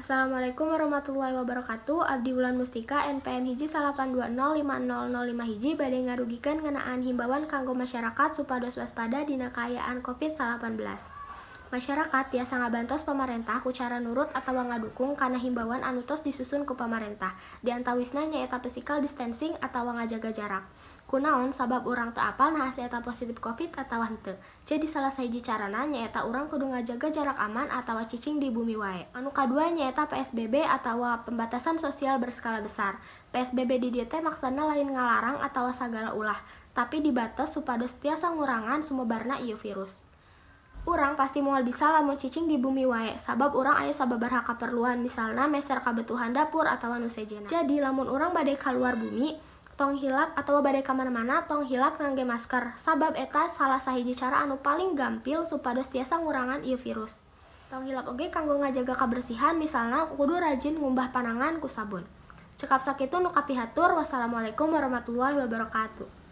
Assalamualaikum warahmatullahi wabarakatuh. Abdi Wulan Mustika NPM hiji 08205005 hiji bade ngarugikeun ngeunaan himbauan kanggo masyarakat supados waspada dina kaayaan Covid-19. Masyarakat tiasa ngabantos pamarentah ku cara nurut atawa ngadukung kana himbauan anu tos disusun ku pamarentah. Di antawisna nyaeta physical distancing atawa ngajaga jarak. Kunaon sabab urang teu apal nah eta positif Covid atawa henteu. Jadi salah sahiji carana nyaeta urang kudu ngajaga jarak aman atawa cicing di bumi wae. Anu kadua nyaeta PSBB atawa pembatasan sosial berskala besar. PSBB di dieu teh maksudna lain ngalarang atawa sagala ulah, tapi dibatos supados tiasa ngurangan sumebarna ieu virus. Urang pasti moal bisa lamun cicing di bumi wae, sabab urang aya sababaraha kaperluan, misalna meser kabutuhan dapur atawa nu sejena. Jadi lamun urang bade kaluar bumi, tong hilap atawa bade ka mana-mana tong hilap ngangge masker, sabab eta salah sahiji cara anu paling gampil supados tiasa ngurangan ieu virus. Tong hilap oge kanggo ngajaga kabersihan, misalna kudu rajin ngumbah panangan ku sabun. Cekap sakitu nu kapihatur. Wassalamualaikum warahmatullahi wabarakatuh.